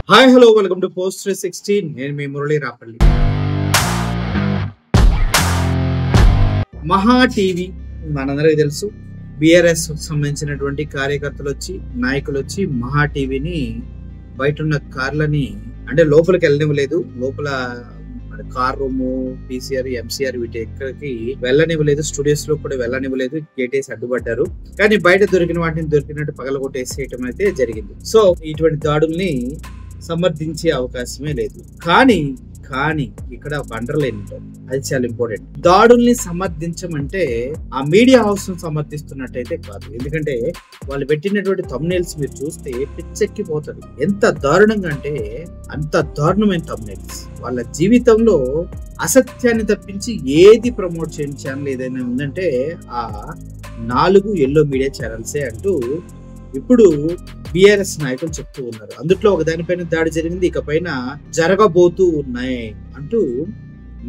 Hi hello welcome to post 360. నేను మీ మురళీ రాపల్లి. మహా TV మనందరికీ తెలుసు. బిఆర్ఎస్ సంబంధించినటువంటి కార్యకర్తలు వచ్చి నాయకులు వచ్చి మహా టీవీని బయట ఉన్న కార్లని అంటే లోపలికి వెళ్ళనివ్వలేదు. లోపల కార్ రూమ్, పీసీఆర్, ఎంసీఆర్ వీటి ఎక్కడికి వెళ్ళనివ్వలేదు. స్టూడియోస్ లో కూడా వెళ్ళనివ్వలేదు. గేటేసి అడ్డుపడ్డారు. కానీ బయట దొరికిన వాటిని దొరికినట్టు పగలగొట్టేసేయటం అయితే జరిగింది. సో ఇటువంటి దాడుల్ని సమర్థించే అవకాశమే లేదు. కానీ ఇక్కడ వండర్లేని అది చాలా ఇంపార్టెంట్. దాడుల్ని సమర్థించమంటే ఆ మీడియా హౌస్ ను సమర్థిస్తున్నట్టయితే కాదు. ఎందుకంటే వాళ్ళు పెట్టినటువంటి థంబ్నెయిల్స్ మీరు చూస్తే పిచ్చెక్కిపోతుంది. ఎంత దారుణంగా అంటే అంత దారుణమైన థంబ్నెయిల్స్. వాళ్ళ జీవితంలో అసత్యాన్ని తప్పించి ఏది ప్రమోట్ చేయని ఛానల్ ఏదైనా ఉందంటే ఆ 4 ఎల్లో మీడియా ఛానల్సే అంటూ ఇప్పుడు బిఆర్ఎస్ నాయకులు చెప్తూ ఉన్నారు. అందుట్లో ఒక దానిపైన దాడి జరిగింది, ఇకపైన జరగబోతూ ఉన్నాయి అంటూ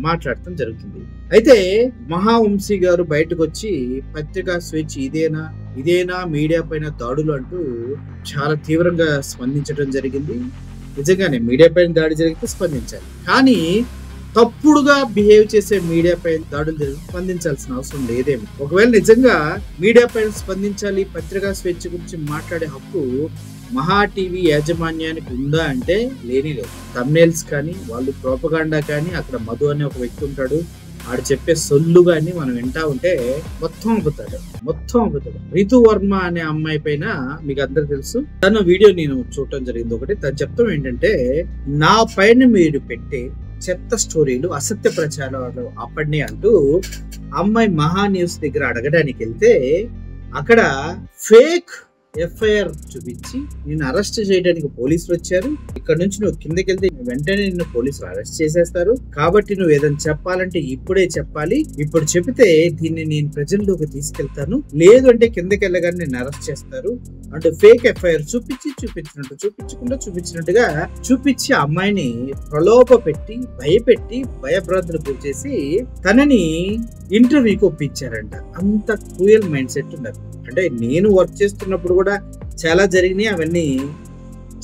మాట్లాడటం జరుగుతుంది. అయితే మహావంశీ గారు బయటకు వచ్చి పత్రికా స్వేచ్ఛ ఇదేనా మీడియా పైన దాడులు అంటూ చాలా తీవ్రంగా స్పందించడం జరిగింది. నిజంగానే మీడియా పైన దాడి జరిగితే స్పందించాలి, కానీ తప్పుడుగా బిహేవ్ చేసే మీడియా పైన దాడులు జరిగి స్పందించాల్సిన అవసరం లేదేమో. ఒకవేళ నిజంగా మీడియా పైన స్పందించాలి, పత్రికా స్వేచ్ఛ గురించి మాట్లాడే హక్కు మహా టీవీ యాజమాన్యానికి ఉందా అంటే లేని లేదు. థంబ్నెయిల్స్ కానీ వాళ్ళు ప్రోపగాండా కానీ అక్కడ మధు అనే ఒక వ్యక్తి ఉంటాడు, ఆడు చెప్పే సొల్లు గాని మనం వింటా ఉంటే మొత్తం అబ్బుతాడు. రితు వర్మ అనే అమ్మాయి పైన మీకు అందరు తెలుసు. తన వీడియో నేను చూడటం జరిగింది. ఒకటి తను చెప్తాం ఏంటంటే, నా పైన మీరు పెట్టే చెత్త స్టోరీలు, అసత్య ప్రచారాలు ఆపండి అంటూ అమ్మాయి మహా న్యూస్ దగ్గర అడగడానికి వెళ్తే అక్కడ ఫేక్ ఎఫ్ఐఆర్ చూపించి నిన్ను అరెస్ట్ చేయడానికి పోలీసులు వచ్చారు. ఇక్కడ నుంచి నువ్వు కిందకి వెళ్తే వెంటనే నిన్ను పోలీసులు అరెస్ట్ చేసేస్తారు. కాబట్టి నువ్వు ఏదైనా చెప్పాలంటే ఇప్పుడే చెప్పాలి. ఇప్పుడు చెబితే దీన్ని నేను ప్రజల్లోకి తీసుకెళ్తాను, లేదు అంటే కిందకి వెళ్ళగానే నిన్ను అరెస్ట్ చేస్తారు అంటూ ఫేక్ ఎఫ్ఐఆర్ చూపించినట్టుగా చూపించి అమ్మాయిని ప్రలోభ పెట్టి భయపెట్టి భయభ్రాంతులు గురి చేసి తనని ఇంటర్వ్యూకి ఒప్పించారంట. అంత క్రూయల్ మైండ్ సెట్ ఉన్నారు. అంటే నేను వర్క్ చేస్తున్నప్పుడు కూడా చాలా జరిగినాయి, అవన్నీ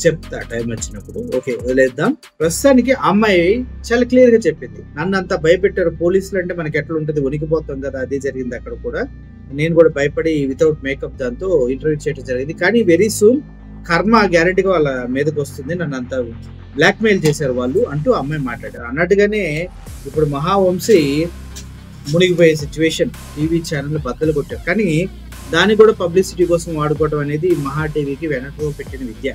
చెప్తా టైం వచ్చినప్పుడు. ఓకే, వదిలేద్దాం. ప్రస్తుతానికి అమ్మాయి చాలా క్లియర్ గా చెప్పింది, నన్ను అంతా భయపెట్టారు పోలీసులు అంటే మనకి ఎట్లా ఉంటుంది, వణికిపోతాం కదా. అదే జరిగింది అక్కడ కూడా. నేను కూడా భయపడి వితౌట్ మేకప్ దాంతో ఇంటర్వ్యూ చేయడం జరిగింది. కానీ వెరీ సూన్ కర్మ గ్యారెంటీగా వాళ్ళ మీదకి వస్తుంది, నన్ను అంతా బ్లాక్ మెయిల్ చేశారు వాళ్ళు అంటూ అమ్మాయి మాట్లాడారు. అన్నట్టుగానే ఇప్పుడు మహావంశీ మునిగిపోయే సిచ్యువేషన్. టీవీ ఛానల్ బద్దలు కొట్టారు. కానీ దాన్ని కూడా పబ్లిసిటీ కోసం వాడుకోవడం అనేది మహా టీవీకి వెనక పెట్టిన విద్య.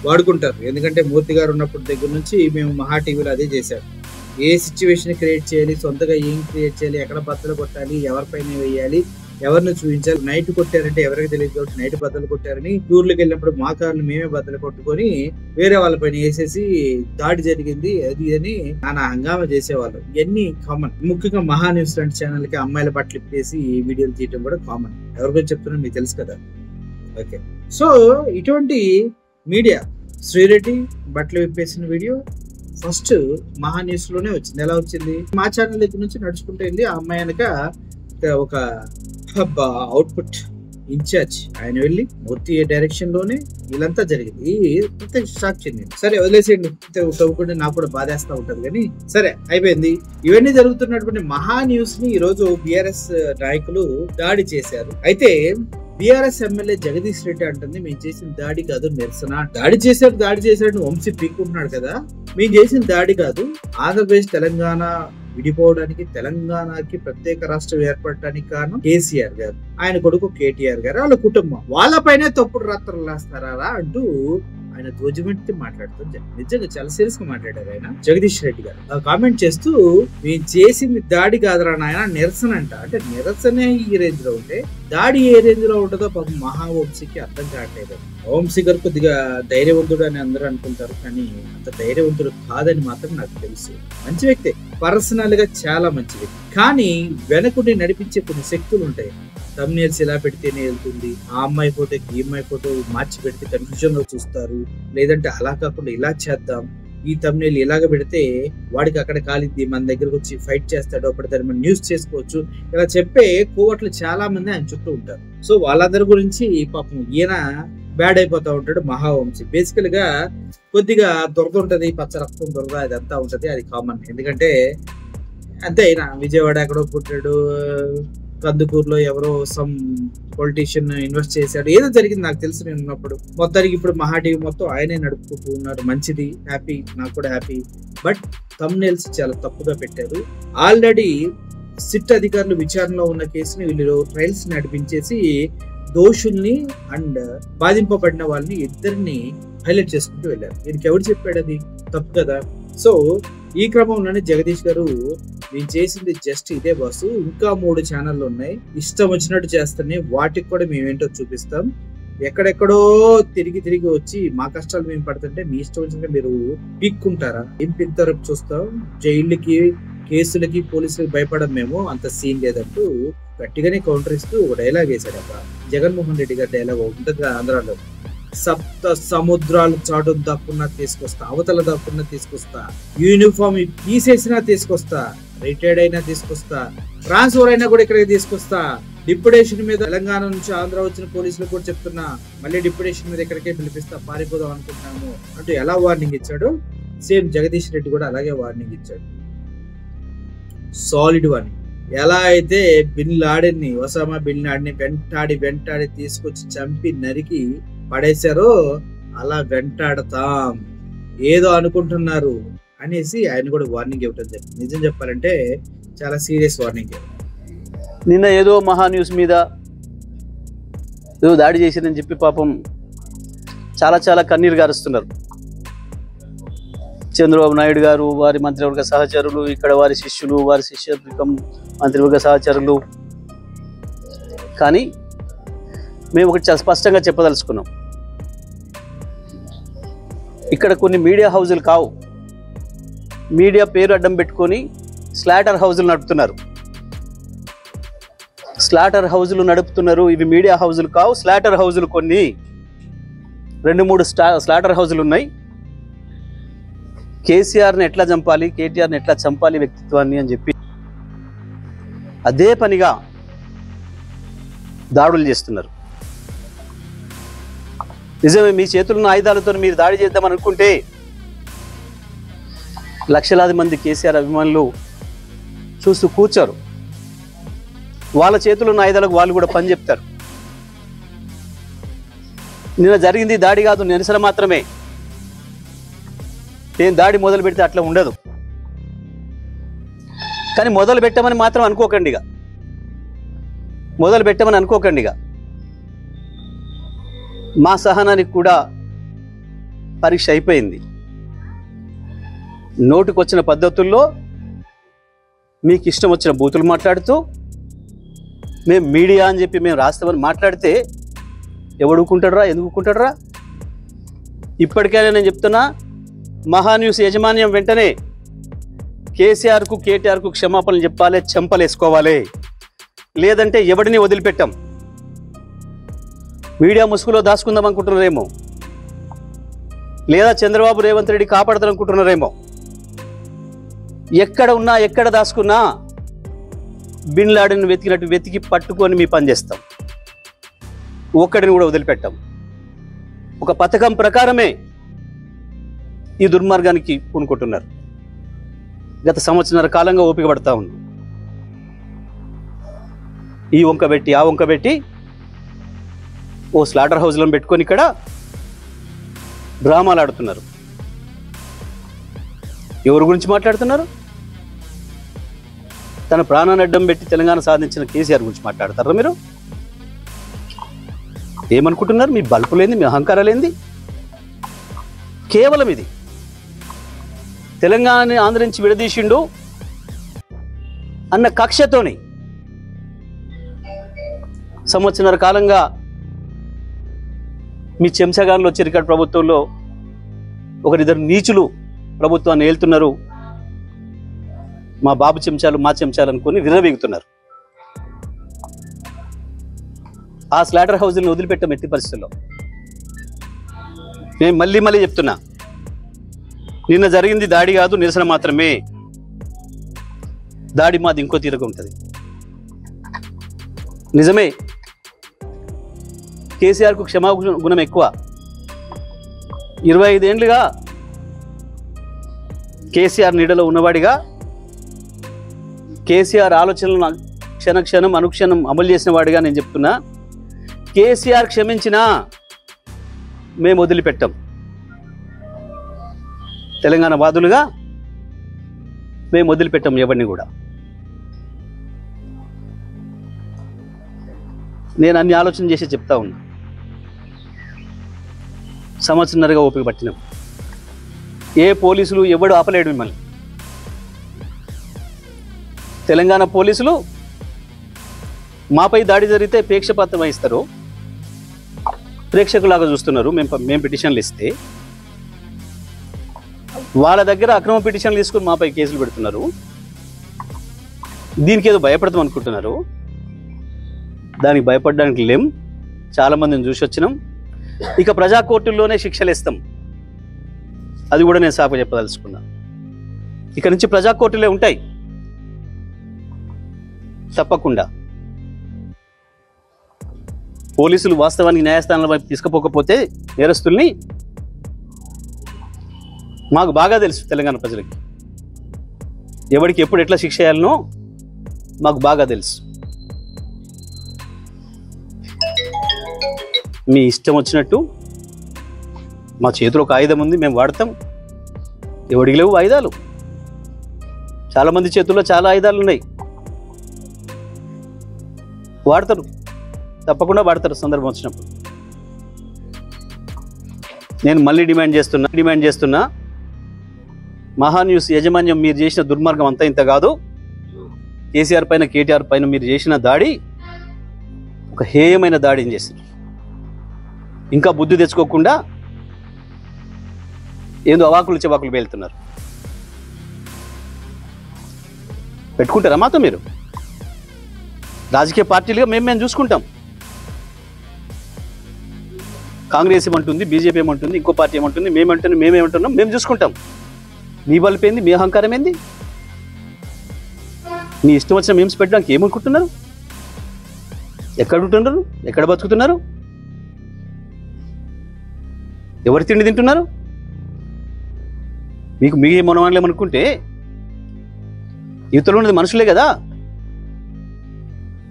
వాడుకుంటారు. ఎందుకంటే మూర్తి గారు ఉన్నప్పుడు దగ్గర నుంచి మేము మహా టీవీలో అదే చేశాం. ఏ సిచ్యువేషన్ క్రియేట్ చేయాలి, సొంతగా ఏం క్రియేట్ చేయాలి, ఎక్కడ బద్దలు కొట్టాలి, ఎవరిపైన వేయాలి, ఎవరిని చూపించాలి. నైట్ కొట్టారంటే ఎవరికి తెలియదు కాబట్టి నైట్ బద్దలు కొట్టారని, టూర్లకు వెళ్ళినప్పుడు మా కార్లు మేమే బద్దలు కొట్టుకొని వేరే వాళ్ళపైన వేసేసి దాడి జరిగింది అది అని నానా హంగామా చేసేవాళ్ళు. ఇవన్నీ కామన్. ముఖ్యంగా మహా న్యూస్ లాంటి ఛానల్ కి అమ్మాయిల బట్టలు ఇప్పేసి వీడియోలు తీయటం కూడా కామన్. ఎవరికో చెప్తున్నా మీకు తెలుసు కదా. ఓకే, సో ఇటువంటి మీడియా శ్రీరెడ్డి బట్టలు విప్పేసిన వీడియో ఫస్ట్ మహా న్యూస్ లోనే వచ్చింది. ఎలా వచ్చింది? మా ఛానల్ దగ్గర నుంచి నడుచుకుంటూ వెళ్ళి ఆ అమ్మాయి వెనక ఒక అవుట్పుట్ ఇన్ఛార్జ్ ఆయన వెళ్ళి మూర్తి డైరెక్షన్ లోనే వీళ్ళంతా జరిగింది. ప్రత్యేక షాక్ చెందింది. సరే వదిలేసేయండి, తవ్వుకుంటే నాకు కూడా బాధేస్తా ఉంటది. కానీ సరే అయిపోయింది. ఇవన్నీ జరుగుతున్నటువంటి మహా న్యూస్ ని ఈ రోజు బిఆర్ఎస్ నాయకులు దాడి చేశారు. అయితే బిఆర్ఎస్ ఎమ్మెల్యే జగదీష్ రెడ్డి అంటుంది, మేము చేసిన దాడి కాదు నిరసన. దాడి చేశాడు వంశీ పీక్కుంటున్నాడు కదా. మేము చేసిన దాడి కాదు. ఆంధ్రప్రదేశ్ తెలంగాణ విడిపోవడానికి, తెలంగాణకి ప్రత్యేక రాష్ట్రం ఏర్పడటానికి కారణం కేసీఆర్ గారు, ఆయన కొడుకు కేటీఆర్ గారు, వాళ్ళ కుటుంబం. వాళ్ళపైనే తప్పుడు రాత్రులు రాస్తారా అంటూ ఆయన ధ్వజమెత్తి మాట్లాడుతూ నిజంగా చాలా సీరియస్ గా మాట్లాడారు ఆయన జగదీష్ రెడ్డి గారు. కామెంట్ చేస్తూ మేము చేసింది దాడి కాదురా నాయన నిరసన అంట. అంటే నిరసనే ఈ రేంజ్ లో ఉంటే దాడి ఏ రేంజ్ లో ఉంటుందో పాపం మహావంశీకి అర్థం కావట్లేదు. వంశీ గారు కొద్దిగా ధైర్యవంతుడు అని అందరూ అనుకుంటారు, కానీ అంత ధైర్యవంతుడు కాదని మాత్రం నాకు తెలుసు. మంచి వ్యక్తి, పర్సనల్ గా చాలా మంచి వ్యక్తి. కానీ వెనకుండి నడిపించే కొన్ని శక్తులు ఉంటాయి. థంబ్నెయిల్స్ ఇలా పెడితేనే వెళ్తుంది, ఆ అమ్మాయి ఫోటోకి ఈ అమ్మాయి ఫోటో మార్చి పెడితే కన్ఫ్యూజన్ లో చూస్తారు, లేదంటే అలా కాకుండా ఇలా చేద్దాం, ఈ థంబ్నెయిల్ ఇలాగ పెడితే వాడికి అక్కడ కాలిద్ది, మన దగ్గరకు వచ్చి ఫైట్ చేస్తాడు, అప్పుడు దాన్ని మనం న్యూస్ చేసుకోవచ్చు, ఇలా చెప్పే కోవట్లు చాలా మంది ఆయన చుట్టూ ఉంటారు. సో వాళ్ళందరి గురించి పాపం ఈయన బ్యాడ్ అయిపోతా ఉంటాడు మహావంశీ. బేసికల్ గా కొద్దిగా దురద ఉంటది, పచ్చ రక్తం దురద అదంతా ఉంటది, అది కామన్. ఎందుకంటే అంతే, అయినా విజయవాడ ఎక్కడో పుట్టాడు, కందుకూరులో ఎవరో సమ్ పొలిటీషియన్ ఇన్వెస్ట్ చేశాడు, ఏదో జరిగింది నాకు తెలుసు నేను ఉన్నప్పుడు. మొత్తానికి ఇప్పుడు మహా టీవీ మొత్తం ఆయనే నడుపుకుంటూ ఉన్నారు. మంచిది, హ్యాపీ, నాకు కూడా హ్యాపీ. బట్ థంబ్నెయిల్స్ చాలా తప్పుగా పెట్టారు. ఆల్రెడీ సిట్ అధికారులు విచారణలో ఉన్న కేసుని వీళ్ళు ట్రయల్స్ నడిపించేసి దోషుల్ని అండ్ బాధింపబడిన వాళ్ళని ఇద్దరిని హైలైట్ చేసుకుంటూ వెళ్ళారు. వీరికి ఎవరు చెప్పాడు? అది తప్పు కదా. సో ఈ క్రమంలోనే జగదీష్ గారు, నేను చేసింది జస్ట్ ఇదే బాసు, ఇంకా 3 ఛానళ్ళు ఉన్నాయి, ఇష్టం వచ్చినట్టు చేస్తానే, వాటికి కూడా మేమేంటో చూపిస్తాం. ఎక్కడెక్కడో తిరిగి వచ్చి మా కష్టాలు మేము పడుతుంటే మీ ఇష్టం వచ్చినట్టు మీరు పీక్కుంటారా? ఏం పీక్తారో చూస్తాం. జైళ్ళకి, కేసులకి, పోలీసులకి భయపడం మేము, అంత సీన్ లేదంటూ గట్టిగానే కౌంటర్ ఇస్తూ ఒక డైలాగ్ వేశాడు. అక్కడ జగన్మోహన్ రెడ్డి గారి డైలాగ్ ఉంటుంది ఆంధ్రాలో, సప్త సముద్రాలు చాటు దాక్కున్నా తీసుకొస్తా, అవతల దాక్కున్నా తీసుకొస్తా, యూనిఫామ్ తీసేసినా తీసుకొస్తా, రిటైర్డ్ అయినా తీసుకొస్తా, ట్రాన్స్ఫర్ అయినా కూడా ఇక్కడికి తీసుకొస్తా, డిప్యుటేషన్ మీద తెలంగాణ నుంచి ఆంధ్ర వచ్చిన పోలీసులు కూడా చెప్తున్నా, మళ్ళీ డిప్యుటేషన్ మీద ఇక్కడికే పిలిపిస్తా, పారిపోదాం అనుకుంటున్నాము అంటూ ఎలా వార్నింగ్ ఇచ్చాడు, సేమ్ జగదీష్ రెడ్డి కూడా అలాగే వార్నింగ్ ఇచ్చాడు. Solid warning. ఎలా అయితే బిన్ లాడెన్ని, ఒసామా బిన్ లాడెన్ని వెంటాడి తీసుకొచ్చి చంపి నరికి పడేశారో అలా వెంటాడతాం, ఏదో అనుకుంటున్నారు అనేసి ఆయన కూడా వార్నింగ్ ఇవ్వటం జరిగింది. నిజం చెప్పాలంటే చాలా సీరియస్ వార్నింగ్. నిన్న ఏదో మహా న్యూస్ మీద ఏదో దాడి చేసిందని చెప్పి పాపం చాలా కన్నీరు గారుస్తున్నారు చంద్రబాబు నాయుడు గారు, వారి మంత్రివర్గ సహచరులు, ఇక్కడ వారి శిష్యులు, వారి శిష్యవర్గం మంత్రివర్గ సహచరులు. కానీ మేము ఒకటి చాలా స్పష్టంగా చెప్పదలుచుకున్నాం, ఇక్కడ కొన్ని మీడియా హౌజులు కావు, మీడియా పేరు అడ్డం పెట్టుకొని స్లాటర్ హౌజులు నడుపుతున్నారు. స్లాటర్ హౌజులు నడుపుతున్నారు, ఇవి మీడియా హౌజులు కావు, స్లాటర్ హౌజులు. కొన్ని 2-3 స్లాటర్ హౌజులు ఉన్నాయి. కేసీఆర్ని ఎట్లా చంపాలి, కేటీఆర్ని ఎట్లా చంపాలి వ్యక్తిత్వాన్ని అని చెప్పి అదే పనిగా దాడులు చేస్తున్నారు. నిజమే, మీ చేతుల్లో ఆయుధాలతో మీరు దాడి చేద్దామని అనుకుంటే లక్షలాది మంది కేసీఆర్ అభిమానులు చూస్తూ కూర్చోరు. వాళ్ళ చేతుల్లో ఉన్న ఆయుధాలకు వాళ్ళు కూడా పని చెప్తారు. నిన్న జరిగింది దాడి కాదు, నిరసన మాత్రమే. నేను దాడి మొదలు పెడితే అట్లా ఉండదు. కానీ మొదలు పెట్టమని మాత్రం అనుకోకండిగా, మొదలు పెట్టమని అనుకోకండిగా. మా సహనానికి కూడా పరీక్ష అయిపోయింది. నోటికొచ్చిన పద్ధతుల్లో మీకు ఇష్టం వచ్చిన బూతులు మాట్లాడుతూ, మేము మీడియా అని చెప్పి మేము రాస్తామని మాట్లాడితే ఎవడుకుంటాడురా, ఎందుకుంటాడురా? ఇప్పటికైనా నేను చెప్తున్నా, మహా న్యూస్ యాజమాన్యం వెంటనే కేసీఆర్కు, కేటీఆర్కు క్షమాపణలు చెప్పాలి, చెంపలేసుకోవాలి. లేదంటే ఎవడిని వదిలిపెట్టాం. మీడియా ముసుగులో దాచుకుందాం అనుకుంటున్నారేమో, లేదా చంద్రబాబు రేవంత్ రెడ్డి కాపాడతారనుకుంటున్నారేమో. ఎక్కడ ఉన్నా, ఎక్కడ దాచుకున్నా బిన్ లాడెన్ వెతికినట్టు వెతికి పట్టుకొని మీ పని చేస్తాం. ఒక్కడిని కూడా వదిలిపెట్టాం. ఒక పథకం ప్రకారమే ఈ దుర్మార్గానికి పూనుకుంటున్నారు. గత సంవత్సరాల కాలంగా ఓపిక పడతా ఉన్నాం. ఈ వంక పెట్టి ఆ వంక పెట్టి ఓ స్లాటర్ హౌస్లను పెట్టుకొని ఇక్కడ డ్రామాలు ఆడుతున్నారు. ఎవరి గురించి మాట్లాడుతున్నారు? తన ప్రాణాన్ని అడ్డం పెట్టి తెలంగాణ సాధించిన కేసీఆర్ గురించి మాట్లాడతారా మీరు? ఏమనుకుంటున్నారు? మీ బల్పులేంది, మీ అహంకారాలేంది? కేవలం ఇది తెలంగాణని ఆంధ్ర నుంచి విడదీసిండు అన్న కక్షతోని సంవత్సరాల కాలంగా మీ చెంచగాన్లో చిరికట్ ప్రభుత్వంలో ఒకరిద్దరు నీచులు ప్రభుత్వాన్ని ఏళ్తున్నారు. మా బాబు చెంచాలు, మా చెంచాలు అనుకుని విర్రవీగుతున్నారు. ఆ స్లాటర్ హౌస్ని వదిలిపెట్టాం ఎట్టి పరిస్థితుల్లో. నేను మళ్ళీ చెప్తున్నా, నిన్న జరిగింది దాడి కాదు, నిరసన మాత్రమే. దాడి మాది ఇంకో తీరుగా ఉంటుంది. నిజమే, కేసీఆర్కు క్షమాగుణం ఎక్కువ. 25 ఏళ్ళుగా కేసీఆర్ నీడలో ఉన్నవాడిగా, కేసీఆర్ ఆలోచనలను క్షణక్షణం అనుక్షణం అమలు చేసిన వాడిగా నేను చెప్తున్నా, కేసీఆర్ క్షమించినా మేము వదిలిపెట్టాం. తెలంగాణ వాదులుగా మేము వదిలిపెట్టాం ఎవరిని కూడా. నేను అన్ని ఆలోచన చేసి చెప్తా ఉన్నా. సంవత్సరంన్నరగా ఓపిక పట్టినాం. ఏ పోలీసులు ఎవడు ఆపలేడు మిమ్మల్ని. తెలంగాణ పోలీసులు మాపై దాడి జరిగితే ప్రేక్షపాతం వహిస్తారు, ప్రేక్షకులాగా చూస్తున్నారు. మేము పిటిషన్లు ఇస్తే వాళ్ళ దగ్గర అక్రమ పిటిషన్లు తీసుకుని మాపై కేసులు పెడుతున్నారు. దీనికి ఏదో భయపడతాం అనుకుంటున్నారు. దానికి భయపడడానికి లేం. చాలామందిని చూసి వచ్చినాం. ఇక ప్రజా కోర్టుల్లోనే శిక్షలు ఇస్తాం. అది కూడా నేను సాకు చెప్పదలుచుకున్నా. ఇక నుంచి ప్రజా కోర్టులే ఉంటాయి తప్పకుండా. పోలీసులు వాస్తవానికి న్యాయస్థానాల వైపు తీసుకుపోకపోతే నేరస్తుల్ని మాకు బాగా తెలుసు. తెలంగాణ ప్రజలకి ఎవరికి ఎప్పుడు ఎట్లా శిక్ష చేయాలనో మాకు బాగా తెలుసు. మీ ఇష్టం వచ్చినట్టు మా చేతిలో ఒక ఆయుధం ఉంది, మేము వాడతాం. ఎవడికి లేవు ఆయుధాలు. చాలామంది చేతుల్లో చాలా ఆయుధాలు ఉన్నాయి, వాడతారు, తప్పకుండా వాడతారు సందర్భం వచ్చినప్పుడు. నేను మళ్ళీ డిమాండ్ చేస్తున్నా మహాన్యూస్ యాజమాన్యం, మీరు చేసిన దుర్మార్గం అంతా ఇంత కాదు. కేసీఆర్ పైన, కేటీఆర్ పైన మీరు చేసిన దాడి ఒక హేయమైన దాడిని చేశారు. ఇంకా బుద్ధి తెచ్చుకోకుండా ఏదో అవాకులు చెవాకులు పేలుతున్నారు. పెట్టుకుంటారా మాతో మీరు? రాజకీయ పార్టీలుగా మేము చూసుకుంటాం. కాంగ్రెస్ ఏమంటుంది, బీజేపీ ఏమంటుంది, ఇంకో పార్టీ ఏమంటుంది, మేమేమంటున్నాం, మేము చూసుకుంటాం. మీ బలుపు ఏంది, మీ అహంకారం ఏంది? మీ ఇష్టం వచ్చిన మేమ్స్ పెట్టడానికి ఏమనుకుంటున్నారు? ఎక్కడ ఉంటున్నారు? ఎక్కడ బతుకుతున్నారు? ఎవరి తిండి తింటున్నారు? మీకు మీ మనవాళ్ళేమనుకుంటే యువతలో ఉన్నది మనుషులే కదా.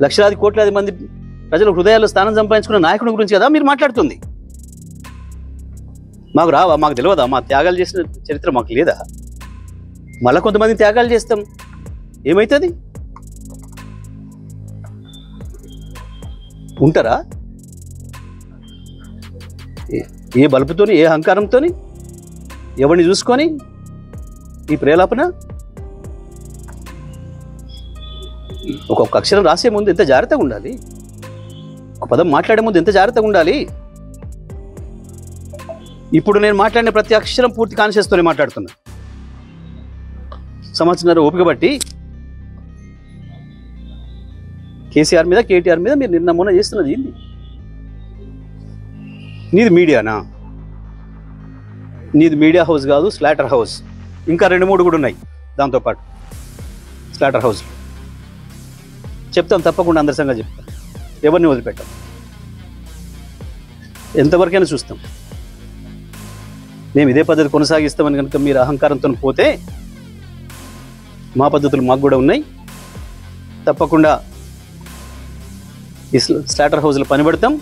లక్షలాది కోట్లాది మంది ప్రజల హృదయాల్లో స్థానం సంపాదించుకున్న నాయకుడి గురించి కదా మీరు మాట్లాడుతుంది. మాకు రావా? మాకు తెలియదా? మా త్యాగాలు చేసిన చరిత్ర మాకు లేదా? మళ్ళీ కొంతమంది త్యాగాలు చేస్తాం, ఏమవుతుంది? ఉంటారా? ఏ బలుపుతోని, ఏ అహంకారంతో, ఎవరిని చూసుకొని ఈ ప్రేలాపన? ఒక్కొక్క అక్షరం రాసే ముందు ఎంత జాగ్రత్తగా ఉండాలి, ఒక పదం మాట్లాడే ముందు ఎంత జాగ్రత్తగా ఉండాలి. ఇప్పుడు నేను మాట్లాడిన ప్రతి అక్షరం పూర్తి కాన్షియస్తోనే మాట్లాడుతున్నా. సంవత్సరాలు ఓపిక బట్టి కేసీఆర్ మీద, కేటీఆర్ మీద మీరు నిన్న మొన్న చేస్తున్నది ఏంది? నీది మీడియానా? నీది మీడియా హౌస్ కాదు, స్లాటర్ హౌస్. ఇంకా 2-3 కూడా ఉన్నాయి దాంతోపాటు స్లాటర్ హౌస్. చెప్తాం తప్పకుండా, అందరి సంగతి చెప్తాం. ఎవరిని వదిలిపెట్టాం, ఎంతవరకైనా చూస్తాం. మేము ఇదే పద్ధతి కొనసాగిస్తామని కనుక మీరు అహంకారంతో పోతే మా పద్ధతులు మాకు కూడా ఉన్నాయి. తప్పకుండా ఈ స్లాటర్ హౌస్లో పనిపడతాం.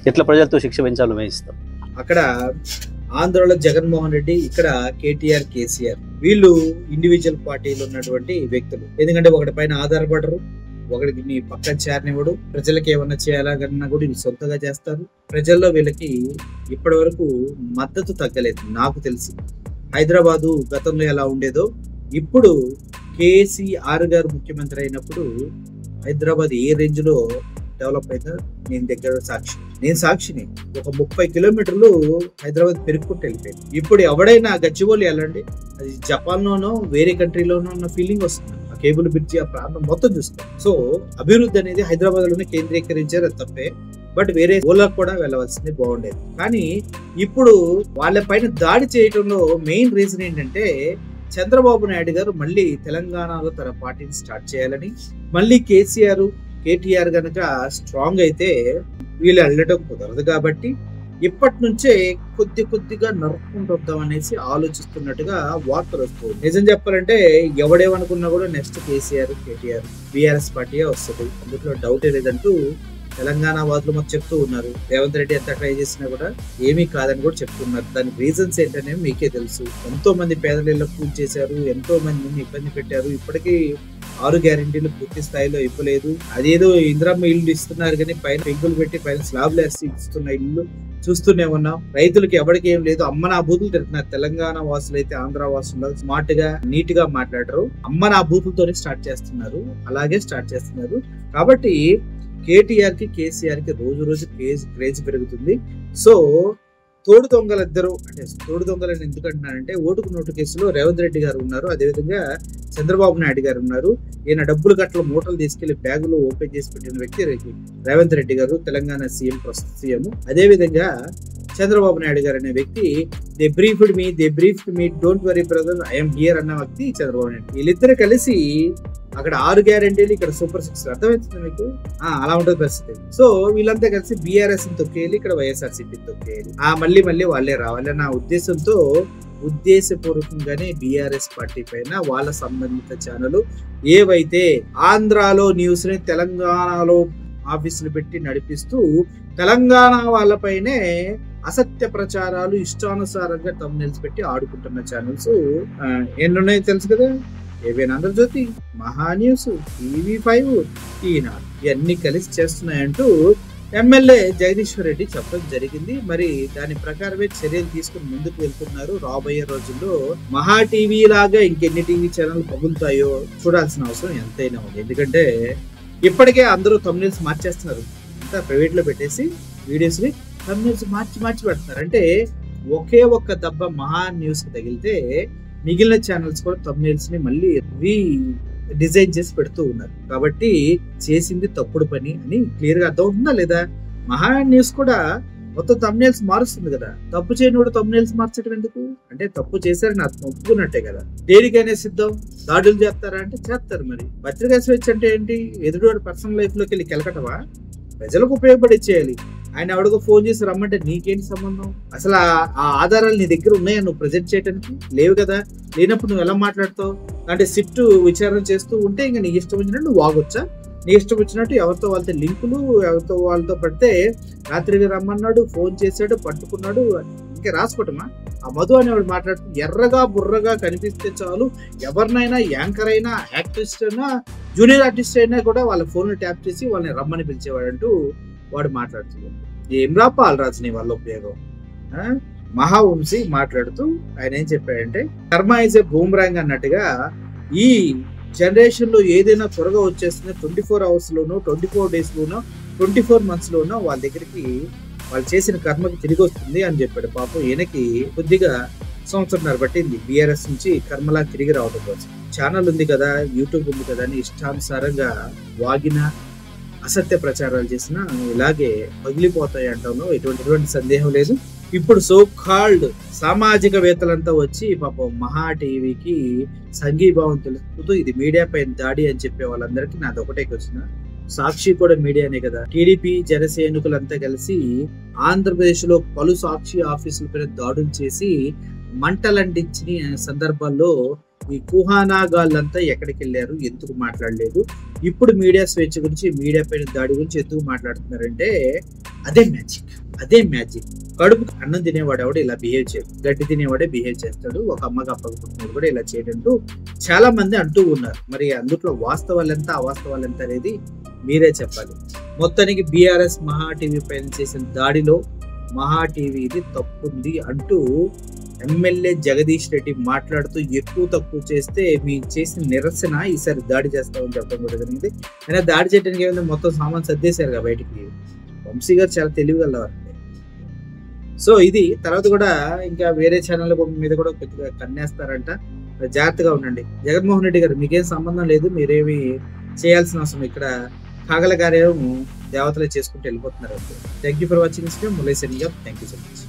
ఎట్లా ప్రజలతో శిక్ష పెంచాలో వేయిస్తాం. అక్కడ ఆంధ్రలో జగన్మోహన్ రెడ్డి, ఇక్కడ కేటీఆర్, కేసీఆర్, వీళ్ళు ఇండివిజువల్ పార్టీలు ఉన్నటువంటి వ్యక్తులు. ఎందుకంటే ఒకటి పైన ఆధారపడరు, ఒకడికి నీ పక్కన చేరనివ్వడు. ప్రజలకి ఏమన్నా చేయాలన్నా కూడా వీళ్ళు సొంతగా చేస్తారు. ప్రజల్లో వీళ్ళకి ఇప్పటి వరకు మద్దతు తగ్గలేదు. నాకు తెలిసి హైదరాబాదు గతంలో ఎలా ఉండేదో, ఇప్పుడు కేసీఆర్ గారు ముఖ్యమంత్రి అయినప్పుడు హైదరాబాద్ ఏ రేంజ్ లో డెవలప్ అయిందో నేను సాక్షిని. ఒక 30 కిలోమీటర్లు హైదరాబాద్ పెరుగుకుంటూ వెళ్ళిపోయింది. ఇప్పుడు ఎవడైనా గచ్చిబౌలి వెళ్ళండి, అది జపాన్ లోనో వేరే కంట్రీలోనో ఉన్న ఫీలింగ్ వస్తుంది. ఆ కేబుల్ బ్రిడ్జి, ఆ ప్రాంతం మొత్తం చూస్తాం. సో అభివృద్ధి అనేది హైదరాబాద్ లోనే కేంద్రీకరించారు, అది తప్పే. బట్ వేరే ఊళ్ళకు కూడా వెళ్ళవలసింది, బాగుండేది. కానీ ఇప్పుడు వాళ్ళ పైన దాడి చేయడంలో మెయిన్ రీజన్ ఏంటంటే, చంద్రబాబు నాయుడు గారు మళ్ళీ తెలంగాణలో తన పార్టీని స్టార్ట్ చేయాలని, మళ్ళీ కేసీఆర్ కేటీఆర్ గనక స్ట్రాంగ్ అయితే వీళ్ళు వెళ్ళటం కుదరదు కాబట్టి ఇప్పటి నుంచే కొద్దిగా నరుక్కుంటూ వద్దాం అనేసి ఆలోచిస్తున్నట్టుగా వార్తలు వస్తుంది. నిజం చెప్పాలంటే ఎవడేమనుకున్నా కూడా నెక్స్ట్ కేసీఆర్ కేటీఆర్ బీఆర్ఎస్ పార్టీయే వస్తుంది, అందులో డౌటే లేదంటూ తెలంగాణ వాదులు మాకు చెప్తూ ఉన్నారు. రేవంత్ రెడ్డి ఎంత ట్రై చేసినా కూడా ఏమీ కాదని కూడా చెప్తున్నారు. దానికి రీజన్స్ ఏంటనే మీకే తెలుసు. ఎంతో మంది పేదల పూజ చేశారు, ఎంతో మందిని ఇబ్బంది పెట్టారు. ఇప్పటికీ 6 గ్యారెంటీలు పూర్తి స్థాయిలో ఇవ్వలేదు. అదేదో ఇందిరమ్మ ఇల్లు ఇస్తున్నారు కానీ పైన పెంకులు పెట్టి పైన స్లాబ్లు వేసి ఇస్తున్న ఇల్లు చూస్తూనే ఉన్నాం. రైతులకు ఎవరికి ఏం లేదు. అమ్మ నా బూతులు తిడుతున్నారు. తెలంగాణ వాసులు అయితే ఆంధ్ర వాసులు స్మార్ట్ గా నీట్ గా మాట్లాడరు. అమ్మ నా బూతులతోనే స్టార్ట్ చేస్తున్నారు. అలాగే స్టార్ట్ చేస్తున్నారు. కాబట్టి కేటీఆర్ కి కేసీఆర్ కి రోజు క్రేజ్ పెరుగుతుంది. సో తోడు దొంగలిద్దరు, అంటే తోడు దొంగలని ఎందుకు అంటున్నానంటే ఓటుకు నోటు కేసులో రేవంత్ రెడ్డి గారు ఉన్నారు, అదేవిధంగా చంద్రబాబు నాయుడు గారు ఉన్నారు. ఈయన డబ్బులు కట్టలు మూటలు తీసుకెళ్లి బ్యాగులో ఓపెన్ చేసి పెట్టిన వ్యక్తి రేవంత్ రెడ్డి గారు, తెలంగాణ సీఎం, ప్రస్తుత సీఎం. అదేవిధంగా చంద్రబాబు నాయుడు గారు అనే వ్యక్తి they briefed me don't worry brother I'm here అన్న వ్యక్తి చంద్రబాబు నాయుడు. వీళ్ళిద్దరు కలిసి అక్కడ 6 గ్యారెంటీలు, ఇక్కడ సూపర్ 6. అర్థమవుతుంది మీకు? అలా ఉంటుంది పరిస్థితి. సో వీళ్ళంతా కలిసి బీఆర్ఎస్ తొక్కేయాలి, ఇక్కడ వైఎస్ఆర్సీపీ తొక్కేయాలి. మళ్ళీ వాళ్ళే రావాలి నా ఉద్దేశంతో ఉద్దేశపూర్వకంగానే బీఆర్ఎస్ పార్టీ పైన వాళ్ళ సంబంధిత ఛానల్ ఏవైతే ఆంధ్రాలో న్యూస్ ని తెలంగాణలో ఆఫీసులు పెట్టి నడిపిస్తూ తెలంగాణ వాళ్ళపైనే అసత్య ప్రచారాలు ఇష్టానుసారంగా తమ్నెల్స్ పెట్టి ఆడుకుంటున్న ఛానల్స్ ఎన్నున్నాయో తెలుసు కదా. ఏవైనా ఆంధ్రజ్యోతి, మహా న్యూస్, TV5, ఈనాడు ఇవన్నీ కలిసి చేస్తున్నాయంటూ ఎమ్మెల్యే జగదీశ్వర్ రెడ్డి చెప్పడం జరిగింది. మరి దాని ప్రకారమే చర్యలు తీసుకుని ముందుకు వెళ్తున్నారు. రాబోయే రోజుల్లో మహా టీవీ లాగా ఇంకెన్ని టీవీ ఛానల్ పగులుతాయో చూడాల్సిన అవసరం ఎంతైనా ఉంది. ఎందుకంటే ఇప్పటికే అందరూ తమ్నెల్స్ మార్చేస్తున్నారు. అంతా ప్రైవేట్ లో పెట్టేసి వీడియోస్ ని తమ్నెల్స్ మార్చి పెడుతున్నారు. అంటే ఒకే ఒక్క దెబ్బ మహా న్యూస్ కి తగిలితే మిగిలిన ఛానల్స్ కూడా తమ్నెల్స్ ని మళ్ళీ డిజైన్ చేసి పెడుతూ ఉన్నారు. కాబట్టి చేసింది తప్పుడు పని అని క్లియర్ గా అర్థమవుతుందా లేదా? మహా న్యూస్ కూడా మొత్తం తమ్నెల్స్ మారుస్తుంది కదా. తప్పు చేయని తమ్నెల్స్ మార్చడం ఎందుకు? అంటే తప్పు చేశారని అర్థం ఒప్పుకున్నట్టే కదా. దేనికైనా సిద్ధం. దాడులు చేస్తారా అంటే చేస్తారు. మరి పత్రికా స్వేచ్ఛ అంటే ఏంటి? ఎదుటివాడి పర్సనల్ లైఫ్ లోకి వెళ్ళి కెలకటవా? ప్రజలకు ఉపయోగపడి చేయాలి. ఆయన ఎవడికో ఫోన్ చేసి రమ్మంటే నీకేంటి సంబంధం? అసలు ఆ ఆధారాలు నీ దగ్గర ఉన్నాయా నువ్వు ప్రజెంట్ చేయడానికి? లేవు కదా. లేనప్పుడు నువ్వు ఎలా మాట్లాడతావు? అంటే సిట్టు విచారణ చేస్తూ ఉంటే ఇంకా నీ ఇష్టం వచ్చినట్టు నువ్వు వాగొచ్చా? నీ ఇష్టం వచ్చినట్టు ఎవరితో వాళ్ళతో లింకులు, ఎవరితో వాళ్ళతో పడితే రాత్రికి రమ్మన్నాడు, ఫోన్ చేశాడు, పట్టుకున్నాడు, ఇంకా రాసుకోవటమా? ఆ మధు అనేవాడు మాట్లాడుతూ ఎర్రగా బుర్రగా కనిపిస్తే చాలు, ఎవరినైనా యాంకర్ అయినా, యాక్టిస్ట్ అయినా, జూనియర్ ఆర్టిస్ట్ అయినా కూడా వాళ్ళ ఫోన్ ట్యాప్ చేసి వాళ్ళని రమ్మని పిలిచేవాడంటూ వాడు మాట్లాడుతున్నాడు. ఏం రా పాలరాజు నీ వల్ల ఉపయోగం? మహావంశీ మాట్లాడుతూ ఆయన ఏం చెప్పాడంటే కర్మ ఈజ్ ఏ బూమరాంగ్ అన్నట్టుగా ఈ జనరేషన్ లో ఏదైనా త్వరగా వచ్చేస్తుందో 24 hours లోనో, 24 days లోనో, 24 months లోనో వాళ్ళ దగ్గరికి వాళ్ళు చేసిన కర్మకి తిరిగి వస్తుంది అని చెప్పాడు. పాపం ఈయనకి కొద్దిగా సంవత్సరంన్నర పట్టింది బీఆర్ఎస్ నుంచి కర్మలా తిరిగి రావడం కోసం. ఛానల్ ఉంది కదా, యూట్యూబ్ ఉంది కదా అని ఇష్టానుసారంగా వాగిన, అసత్య ప్రచారాలు చేసిన ఇలాగే పగిలిపోతాయి అంటాను. ఎటువంటి సందేహం లేదు. ఇప్పుడు సో కాల్డ్ సామాజికవేత్తలంతా వచ్చి పాపం మహా టీవీకి సంఘీభావం తెలుపుతూ ఇది మీడియా పైన దాడి అని చెప్పే వాళ్ళందరికీ నాది ఒకటే క్వశ్చన్. సాక్షి కూడా మీడియానే కదా. టీడీపీ జనసైనికులంతా కలిసి ఆంధ్రప్రదేశ్ లో పలు సాక్షి ఆఫీసుల పైన దాడులు చేసి మంటలంటించిన సందర్భాల్లో ఈ కుహానాగాళ్ళంతా ఎక్కడికి వెళ్ళారు, ఎందుకు మాట్లాడలేదు? ఇప్పుడు మీడియా స్వేచ్ఛ గురించి, మీడియా పైన దాడి గురించి ఎందుకు మాట్లాడుతున్నారంటే అదే మ్యాజిక్. కడుపు అన్నం తినేవాడు ఎవడు ఇలా బిహేవ్ చేయడు, గడ్డి తినేవాడే బిహేవ్ చేస్తాడు, ఒక అమ్మకి అప్పకి పుట్టినవాడు కూడా ఇలా చేయడంటూ చాలా మంది అంటూ ఉన్నారు. మరి అందులో వాస్తవాలు ఎంత, అవాస్తవాలు ఎంత అనేది మీరే చెప్పాలి. మొత్తానికి బీఆర్ఎస్ మహా టీవీ పైన చేసిన దాడిలో మహా టీవీది తప్పుంది అంటూ ఎమ్మెల్యే జగదీష్ రెడ్డి మాట్లాడుతూ ఎక్కువ తక్కువ చేస్తే మేము చేసిన నిరసన ఈసారి దాడి చేస్తామని చెప్పడం కూడా జరిగింది. అయినా దాడి చేయడానికి ఏమైనా మొత్తం సామాన్ సర్దేశారు కదా బయటికి. వంశీ గారు చాలా తెలివిగలవారు. సో ఇది తర్వాత కూడా ఇంకా వేరే ఛానల్ మీద కూడా కొద్దిగా కన్నేస్తారంట, జాగ్రత్తగా ఉండండి. జగన్మోహన్ రెడ్డి గారు మీకేం సంబంధం లేదు, మీరేమి చేయాల్సిన అవసరం. ఇక్కడ కాగల గారేమో దేవతలే చేసుకుంటూ వెళ్ళిపోతున్నారు. Thank you for watching. Murali Sen. Thank you so much.